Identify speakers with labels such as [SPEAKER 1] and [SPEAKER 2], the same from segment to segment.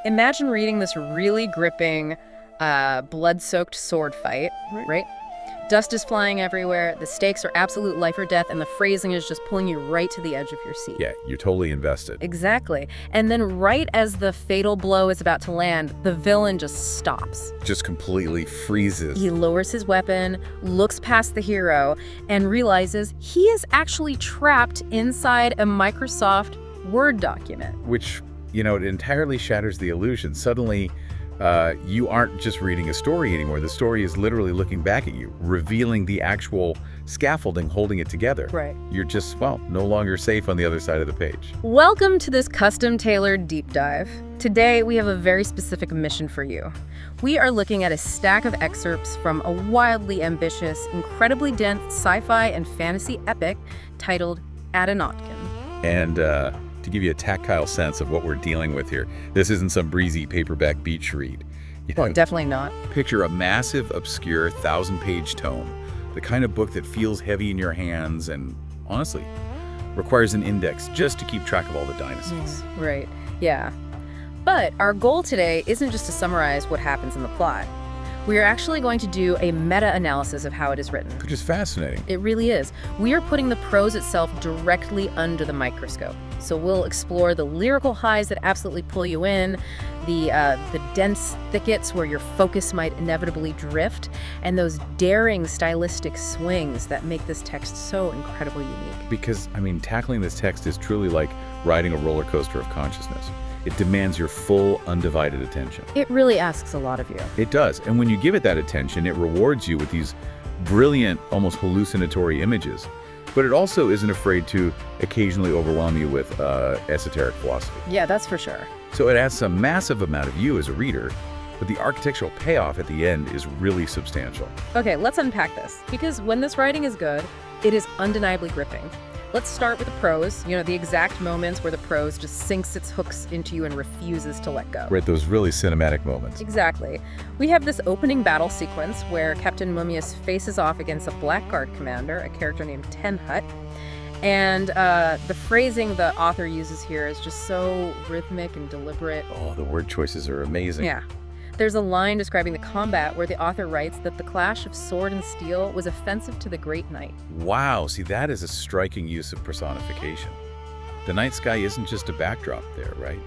[SPEAKER 1] Imagine reading this really gripping, blood-soaked sword fight, right? Dust is flying everywhere, the stakes are absolute life or death, and the phrasing is just pulling you right to the edge of your seat.
[SPEAKER 2] Yeah, you're totally invested.
[SPEAKER 1] Exactly. And then right as the fatal blow is about to land, the villain just stops.
[SPEAKER 2] Just completely freezes.
[SPEAKER 1] He lowers his weapon, looks past the hero, and realizes he is actually trapped inside a Microsoft Word document.
[SPEAKER 2] Which, it entirely shatters the illusion. Suddenly, you aren't just reading a story anymore. The story is literally looking back at you, revealing the actual scaffolding holding it together.
[SPEAKER 1] Right.
[SPEAKER 2] You're just, no longer safe on the other side of the page.
[SPEAKER 1] Welcome to this custom-tailored deep dive. Today, we have a very specific mission for you. We are looking at a stack of excerpts from a wildly ambitious, incredibly dense sci-fi and fantasy epic titled Adenotkin.
[SPEAKER 2] And to give you a tactile sense of what we're dealing with here, this isn't some breezy paperback beach read.
[SPEAKER 1] Well, definitely not.
[SPEAKER 2] Picture a massive, obscure, 1,000-page tome, the kind of book that feels heavy in your hands and, honestly, requires an index just to keep track of all the dynasties.
[SPEAKER 1] Right, yeah. But our goal today isn't just to summarize what happens in the plot. We are actually going to do a meta-analysis of how it is written.
[SPEAKER 2] Which is fascinating.
[SPEAKER 1] It really is. We are putting the prose itself directly under the microscope. So we'll explore the lyrical highs that absolutely pull you in, the dense thickets where your focus might inevitably drift, and those daring stylistic swings that make this text so incredibly unique.
[SPEAKER 2] Because, tackling this text is truly like riding a roller coaster of consciousness. It demands your full, undivided attention.
[SPEAKER 1] It really asks a lot of you.
[SPEAKER 2] It does. And when you give it that attention, it rewards you with these brilliant, almost hallucinatory images. But it also isn't afraid to occasionally overwhelm you with esoteric philosophy.
[SPEAKER 1] Yeah, that's for sure.
[SPEAKER 2] So it adds some massive amount of you as a reader, but the architectural payoff at the end is really substantial.
[SPEAKER 1] Okay, let's unpack this. Because when this writing is good, it is undeniably gripping. Let's start with the prose, the exact moments where the prose just sinks its hooks into you and refuses to let go.
[SPEAKER 2] Right, those really cinematic moments.
[SPEAKER 1] Exactly. We have this opening battle sequence where Captain Mummius faces off against a Blackguard commander, a character named Tenhut. And the phrasing the author uses here is just so rhythmic and deliberate.
[SPEAKER 2] Oh, the word choices are amazing.
[SPEAKER 1] Yeah. There's a line describing the combat where the author writes that the clash of sword and steel was offensive to the great knight.
[SPEAKER 2] Wow, see, that is a striking use of personification. The night sky isn't just a backdrop there, right?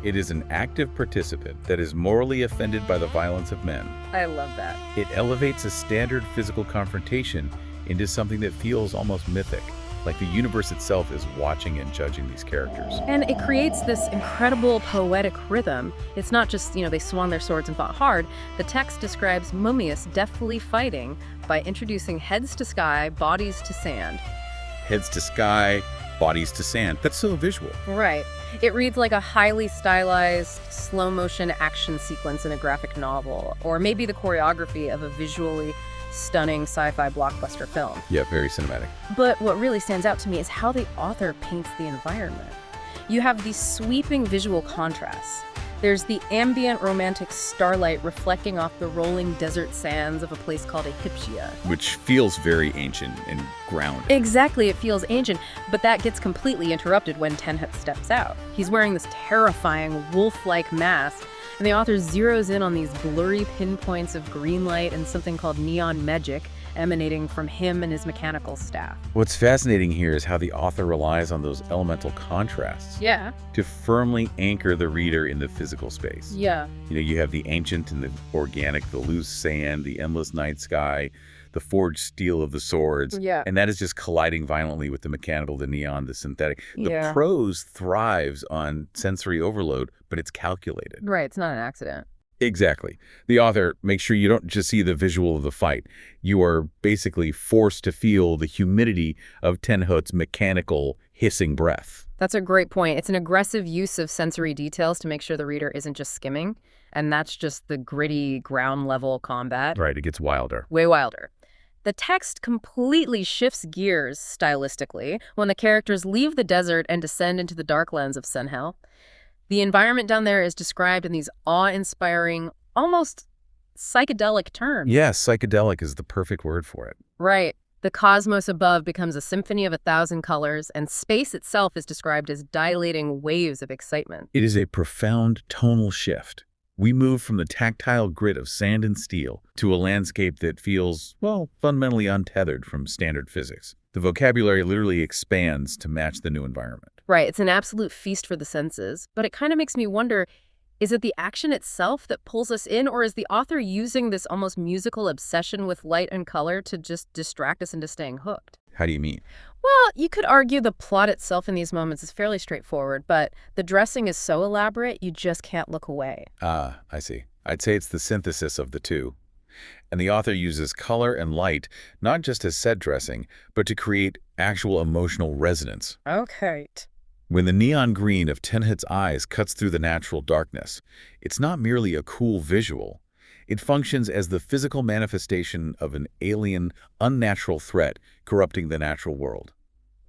[SPEAKER 2] It is an active participant that is morally offended by the violence of men.
[SPEAKER 1] I love that.
[SPEAKER 2] It elevates a standard physical confrontation into something that feels almost mythic, like the universe itself is watching and judging these characters.
[SPEAKER 1] And it creates this incredible poetic rhythm. It's not just, they swung their swords and fought hard. The text describes Mummius deftly fighting by introducing heads to sky, bodies to sand.
[SPEAKER 2] Heads to sky, bodies to sand. That's so visual.
[SPEAKER 1] Right. It reads like a highly stylized, slow-motion action sequence in a graphic novel, or maybe the choreography of a visually stunning sci-fi blockbuster film.
[SPEAKER 2] Yeah, very cinematic.
[SPEAKER 1] But what really stands out to me is how the author paints the environment. You have these sweeping visual contrasts. There's the ambient romantic starlight reflecting off the rolling desert sands of a place called Hypsia.
[SPEAKER 2] Which feels very ancient and grounded.
[SPEAKER 1] Exactly, it feels ancient, but that gets completely interrupted when Tenhut steps out. He's wearing this terrifying wolf-like mask, and the author zeroes in on these blurry pinpoints of green light and something called neon magic emanating from him and his mechanical staff.
[SPEAKER 2] What's fascinating here is how the author relies on those elemental contrasts to firmly anchor the reader in the physical space.
[SPEAKER 1] Yeah.
[SPEAKER 2] You have the ancient and the organic, the loose sand, the endless night sky, the forged steel of the swords.
[SPEAKER 1] Yeah.
[SPEAKER 2] And that is just colliding violently with the mechanical, the neon, the synthetic.
[SPEAKER 1] Yeah.
[SPEAKER 2] The prose thrives on sensory overload, but it's calculated.
[SPEAKER 1] Right, it's not an accident.
[SPEAKER 2] Exactly. The author makes sure you don't just see the visual of the fight. You are basically forced to feel the humidity of Tenhut's mechanical, hissing breath.
[SPEAKER 1] That's a great point. It's an aggressive use of sensory details to make sure the reader isn't just skimming, and that's just the gritty, ground-level combat.
[SPEAKER 2] Right, it gets wilder.
[SPEAKER 1] Way wilder. The text completely shifts gears stylistically when the characters leave the desert and descend into the dark lands of Sunhell. The environment down there is described in these awe-inspiring, almost psychedelic terms.
[SPEAKER 2] Yes, psychedelic is the perfect word for it.
[SPEAKER 1] Right. The cosmos above becomes a symphony of 1,000 colors, and space itself is described as dilating waves of excitement.
[SPEAKER 2] It is a profound tonal shift. We move from the tactile grit of sand and steel to a landscape that feels, well, fundamentally untethered from standard physics. The vocabulary literally expands to match the new environment.
[SPEAKER 1] Right, it's an absolute feast for the senses, but it kind of makes me wonder, is it the action itself that pulls us in, or is the author using this almost musical obsession with light and color to just distract us into staying hooked?
[SPEAKER 2] How do you mean?
[SPEAKER 1] Well, you could argue the plot itself in these moments is fairly straightforward, but the dressing is so elaborate you just can't look away.
[SPEAKER 2] Ah, I see. I'd say it's the synthesis of the two. And the author uses color and light not just as set dressing, but to create actual emotional resonance.
[SPEAKER 1] Okay.
[SPEAKER 2] When the neon green of Tenhit's eyes cuts through the natural darkness, it's not merely a cool visual. It functions as the physical manifestation of an alien, unnatural threat corrupting the natural world.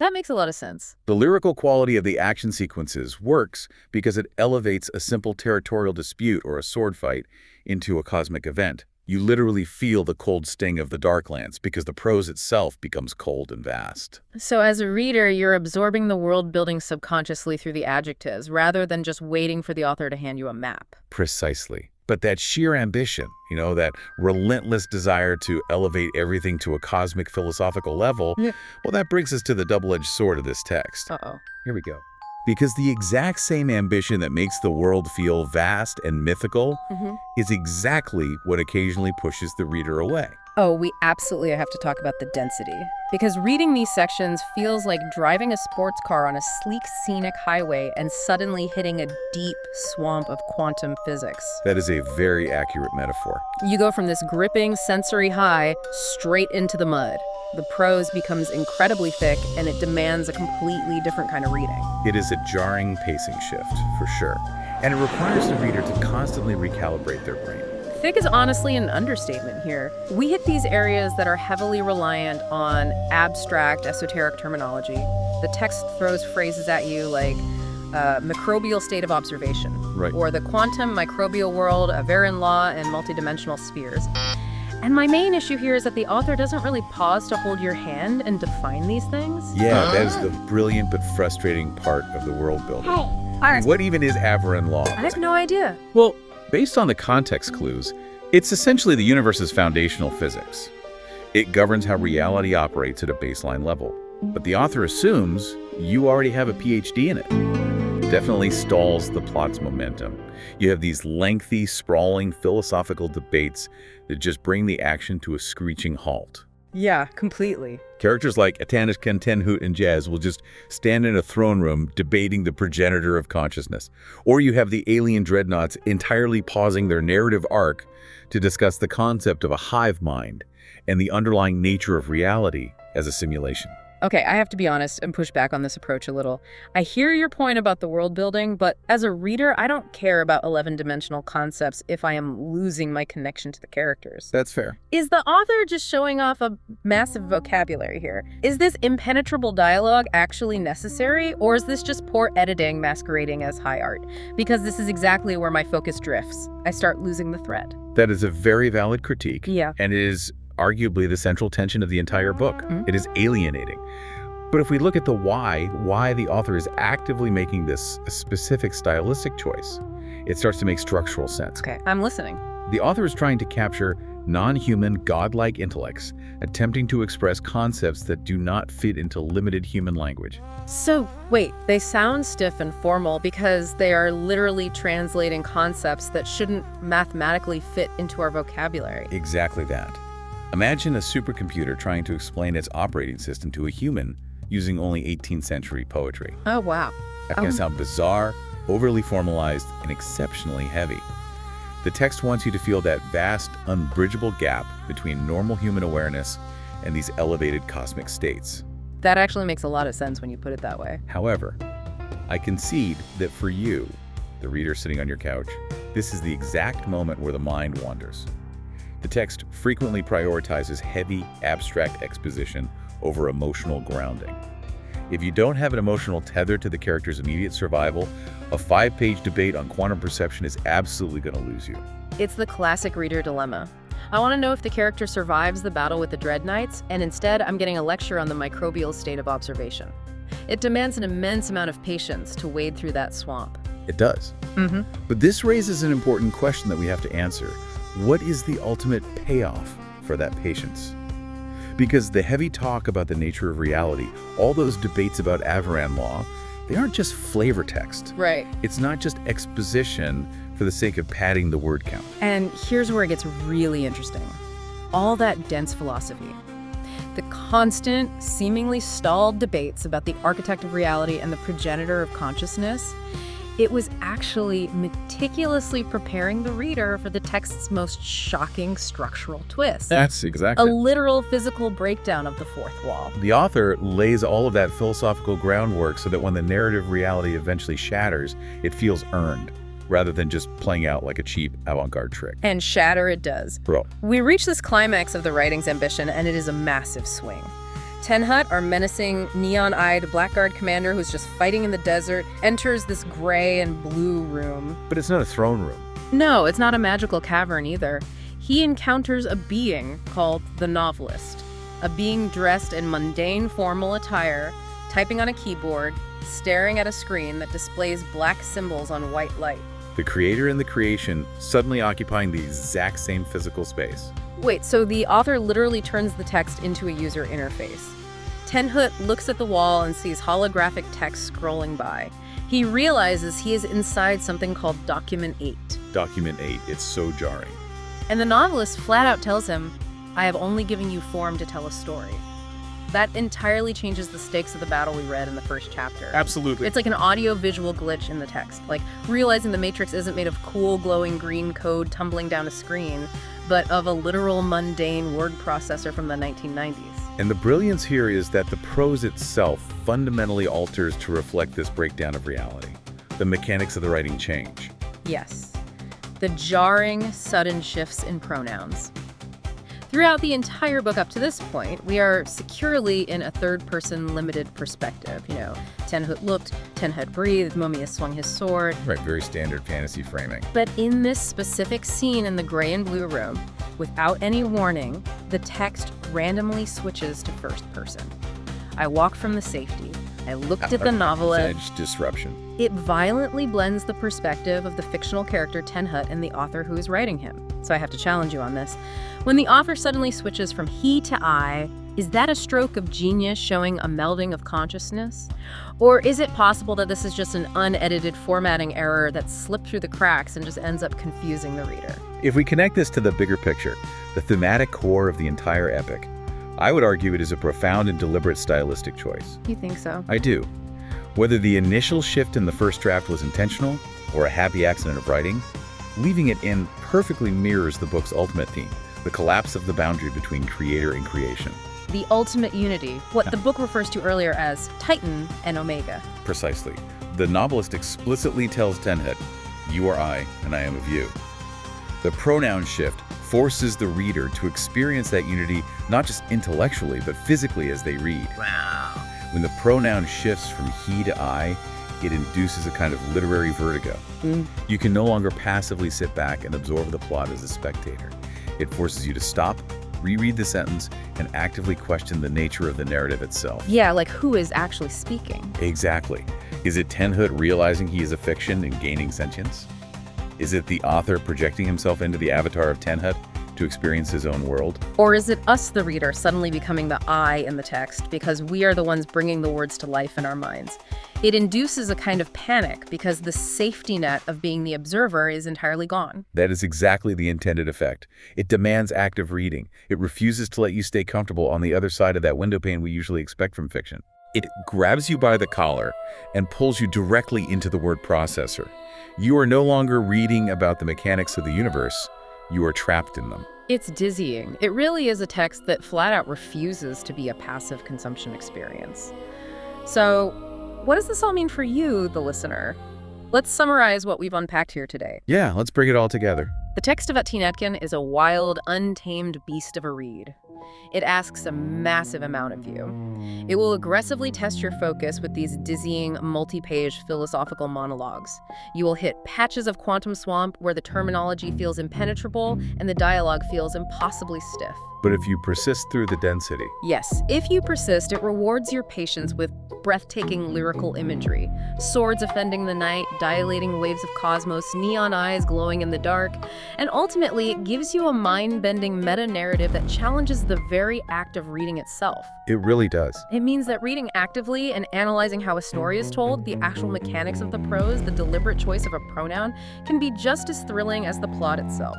[SPEAKER 1] That makes a lot of sense.
[SPEAKER 2] The lyrical quality of the action sequences works because it elevates a simple territorial dispute or a sword fight into a cosmic event. You literally feel the cold sting of the Darklands because the prose itself becomes cold and vast.
[SPEAKER 1] So as a reader, you're absorbing the world building subconsciously through the adjectives, rather than just waiting for the author to hand you a map.
[SPEAKER 2] Precisely. But that sheer ambition, that relentless desire to elevate everything to a cosmic philosophical level, well, that brings us to the double-edged sword of this text.
[SPEAKER 1] Uh-oh.
[SPEAKER 2] Here we go. Because the exact same ambition that makes the world feel vast and mythical is exactly what occasionally pushes the reader away.
[SPEAKER 1] Oh, we absolutely have to talk about the density. Because reading these sections feels like driving a sports car on a sleek, scenic highway and suddenly hitting a deep swamp of quantum physics.
[SPEAKER 2] That is a very accurate metaphor.
[SPEAKER 1] You go from this gripping sensory high straight into the mud. The prose becomes incredibly thick, and it demands a completely different kind of reading.
[SPEAKER 2] It is a jarring pacing shift, for sure. And it requires the reader to constantly recalibrate their brain.
[SPEAKER 1] Thick is honestly an understatement here. We hit these areas that are heavily reliant on abstract, esoteric terminology. The text throws phrases at you like microbial state of observation,
[SPEAKER 2] Right.
[SPEAKER 1] or the quantum microbial world, a Varan law, and multidimensional spheres. And my main issue here is that the author doesn't really pause to hold your hand and define these things.
[SPEAKER 2] Yeah, that is the brilliant but frustrating part of the world building. What even is Avaran law?
[SPEAKER 1] I have no idea.
[SPEAKER 2] Well, based on the context clues, it's essentially the universe's foundational physics. It governs how reality operates at a baseline level. But the author assumes you already have a PhD in it. Definitely stalls the plot's momentum. You have these lengthy, sprawling philosophical debates that just bring the action to a screeching halt.
[SPEAKER 1] Yeah, completely.
[SPEAKER 2] Characters like Atanishkan, Tenhut, and Jazz will just stand in a throne room debating the progenitor of consciousness. Or you have the alien dreadnoughts entirely pausing their narrative arc to discuss the concept of a hive mind and the underlying nature of reality as a simulation.
[SPEAKER 1] Okay, I have to be honest and push back on this approach a little. I hear your point about the world building, but as a reader, I don't care about 11-dimensional concepts if I am losing my connection to the characters.
[SPEAKER 2] That's fair.
[SPEAKER 1] Is the author just showing off a massive vocabulary here? Is this impenetrable dialogue actually necessary, or is this just poor editing masquerading as high art? Because this is exactly where my focus drifts. I start losing the thread.
[SPEAKER 2] That is a very valid critique.
[SPEAKER 1] Yeah.
[SPEAKER 2] And it is arguably the central tension of the entire book. It is alienating. But if we look at the why the author is actively making this a specific stylistic choice, it starts to make structural sense.
[SPEAKER 1] Okay, I'm listening.
[SPEAKER 2] The author is trying to capture non-human, godlike intellects, attempting to express concepts that do not fit into limited human language.
[SPEAKER 1] So, wait, they sound stiff and formal because they are literally translating concepts that shouldn't mathematically fit into our vocabulary.
[SPEAKER 2] Exactly that. Imagine a supercomputer trying to explain its operating system to a human using only 18th century poetry.
[SPEAKER 1] Oh, wow.
[SPEAKER 2] That can sound bizarre, overly formalized, and exceptionally heavy. The text wants you to feel that vast, unbridgeable gap between normal human awareness and these elevated cosmic states.
[SPEAKER 1] That actually makes a lot of sense when you put it that way.
[SPEAKER 2] However, I concede that for you, the reader sitting on your couch, this is the exact moment where the mind wanders. The text frequently prioritizes heavy, abstract exposition over emotional grounding. If you don't have an emotional tether to the character's immediate survival, a 5-page debate on quantum perception is absolutely going to lose you.
[SPEAKER 1] It's the classic reader dilemma. I want to know if the character survives the battle with the Dread Knights, and instead I'm getting a lecture on the microbial state of observation. It demands an immense amount of patience to wade through that swamp.
[SPEAKER 2] It does. But this raises an important question that we have to answer. What is the ultimate payoff for that patience? Because the heavy talk about the nature of reality, all those debates about Avaran law, they aren't just flavor text.
[SPEAKER 1] Right.
[SPEAKER 2] It's not just exposition for the sake of padding the word count.
[SPEAKER 1] And here's where it gets really interesting. All that dense philosophy. The constant, seemingly stalled debates about the architect of reality and the progenitor of consciousness, it was actually meticulously preparing the reader for the text's most shocking structural twist.
[SPEAKER 2] That's exactly.
[SPEAKER 1] A literal physical breakdown of the fourth wall.
[SPEAKER 2] The author lays all of that philosophical groundwork so that when the narrative reality eventually shatters, it feels earned, rather than just playing out like a cheap avant-garde trick.
[SPEAKER 1] And shatter it does.
[SPEAKER 2] Bro.
[SPEAKER 1] We reach this climax of the writing's ambition, and it is a massive swing. Tenhut, our menacing, neon-eyed Blackguard commander who's just fighting in the desert, enters this gray and blue room.
[SPEAKER 2] But it's not a throne room.
[SPEAKER 1] No, it's not a magical cavern either. He encounters a being called the Novelist, a being dressed in mundane formal attire, typing on a keyboard, staring at a screen that displays black symbols on white light.
[SPEAKER 2] The creator and the creation suddenly occupying the exact same physical space.
[SPEAKER 1] Wait, so the author literally turns the text into a user interface. Tenhut looks at the wall and sees holographic text scrolling by. He realizes he is inside something called Document 8.
[SPEAKER 2] Document 8, it's so jarring.
[SPEAKER 1] And the novelist flat out tells him, I have only given you form to tell a story. That entirely changes the stakes of the battle we read in the first chapter.
[SPEAKER 2] Absolutely.
[SPEAKER 1] It's like an audio-visual glitch in the text, like realizing the Matrix isn't made of cool, glowing green code tumbling down a screen, but of a literal, mundane word processor from the 1990s.
[SPEAKER 2] And the brilliance here is that the prose itself fundamentally alters to reflect this breakdown of reality. The mechanics of the writing change.
[SPEAKER 1] Yes. The jarring, sudden shifts in pronouns. Throughout the entire book up to this point, we are securely in a third-person limited perspective. Tenhut looked, Tenhut breathed, Momiya swung his sword.
[SPEAKER 2] Right, very standard fantasy framing.
[SPEAKER 1] But in this specific scene in the gray and blue room, without any warning, the text randomly switches to first person. I walked from the safety. I looked at the novelist.
[SPEAKER 2] Edge disruption.
[SPEAKER 1] It violently blends the perspective of the fictional character Tenhut and the author who is writing him. So I have to challenge you on this. When the author suddenly switches from he to I, is that a stroke of genius showing a melding of consciousness? Or is it possible that this is just an unedited formatting error that slipped through the cracks and just ends up confusing the reader?
[SPEAKER 2] If we connect this to the bigger picture, the thematic core of the entire epic, I would argue it is a profound and deliberate stylistic choice.
[SPEAKER 1] You think so?
[SPEAKER 2] I do. Whether the initial shift in the first draft was intentional or a happy accident of writing, leaving it in perfectly mirrors the book's ultimate theme, the collapse of the boundary between creator and creation.
[SPEAKER 1] The ultimate unity, what the book refers to earlier as Titan and Omega.
[SPEAKER 2] Precisely. The novelist explicitly tells Tenhut, you are I, and I am of you. The pronoun shift forces the reader to experience that unity not just intellectually, but physically as they read.
[SPEAKER 1] Wow.
[SPEAKER 2] When the pronoun shifts from he to I, it induces a kind of literary vertigo. You can no longer passively sit back and absorb the plot as a spectator. It forces you to stop, reread the sentence, and actively question the nature of the narrative itself.
[SPEAKER 1] Yeah, like who is actually speaking?
[SPEAKER 2] Exactly. Is it Tenhut realizing he is a fiction and gaining sentience? Is it the author projecting himself into the avatar of Tenhut to experience his own world?
[SPEAKER 1] Or is it us, the reader, suddenly becoming the I in the text because we are the ones bringing the words to life in our minds? It induces a kind of panic because the safety net of being the observer is entirely gone.
[SPEAKER 2] That is exactly the intended effect. It demands active reading. It refuses to let you stay comfortable on the other side of that window pane we usually expect from fiction. It grabs you by the collar and pulls you directly into the word processor. You are no longer reading about the mechanics of the universe. You are trapped in them.
[SPEAKER 1] It's dizzying. It really is a text that flat out refuses to be a passive consumption experience. So, what does this all mean for you, the listener? Let's summarize what we've unpacked here today.
[SPEAKER 2] Yeah, let's bring it all together.
[SPEAKER 1] The text of Atine Etkin is a wild, untamed beast of a read. It asks a massive amount of you. It will aggressively test your focus with these dizzying, multi-page philosophical monologues. You will hit patches of quantum swamp where the terminology feels impenetrable and the dialogue feels impossibly stiff.
[SPEAKER 2] But if you persist through the density,
[SPEAKER 1] Yes, if you persist, it rewards your patience with breathtaking lyrical imagery. Swords offending the night, dilating waves of cosmos, neon eyes glowing in the dark, and ultimately it gives you a mind-bending meta-narrative that challenges the very act of reading itself.
[SPEAKER 2] it really does.
[SPEAKER 1] It means that reading actively and analyzing how a story is told, the actual mechanics of the prose, the deliberate choice of a pronoun, can be just as thrilling as the plot itself.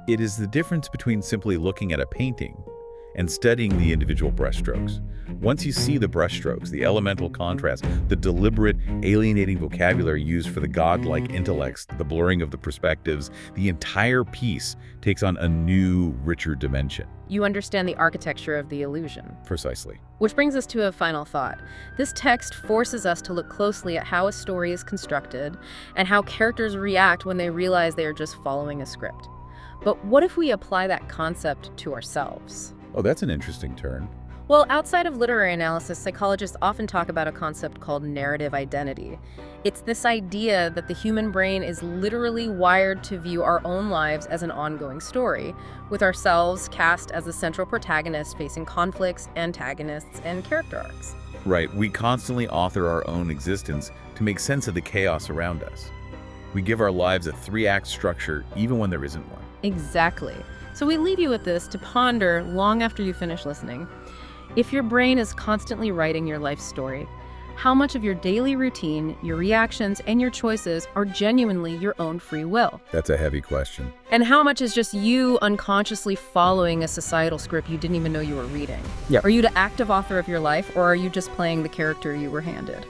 [SPEAKER 2] It is the difference between simply looking at a painting and studying the individual brushstrokes. Once you see the brushstrokes, the elemental contrast, the deliberate, alienating vocabulary used for the godlike intellects, the blurring of the perspectives, the entire piece takes on a new, richer dimension.
[SPEAKER 1] You understand the architecture of the illusion.
[SPEAKER 2] Precisely.
[SPEAKER 1] Which brings us to a final thought. This text forces us to look closely at how a story is constructed and how characters react when they realize they are just following a script. But what if we apply that concept to ourselves?
[SPEAKER 2] Oh, that's an interesting turn.
[SPEAKER 1] Well, outside of literary analysis, psychologists often talk about a concept called narrative identity. It's this idea that the human brain is literally wired to view our own lives as an ongoing story, with ourselves cast as the central protagonist facing conflicts, antagonists, and character arcs.
[SPEAKER 2] Right, we constantly author our own existence to make sense of the chaos around us. We give our lives a 3-act structure even when there isn't one.
[SPEAKER 1] Exactly. So we leave you with this to ponder long after you finish listening. If your brain is constantly writing your life story, how much of your daily routine, your reactions, and your choices are genuinely your own free will?
[SPEAKER 2] That's a heavy question.
[SPEAKER 1] And how much is just you unconsciously following a societal script you didn't even know you were reading?
[SPEAKER 2] Yeah.
[SPEAKER 1] Are you the active author of your life, or are you just playing the character you were handed?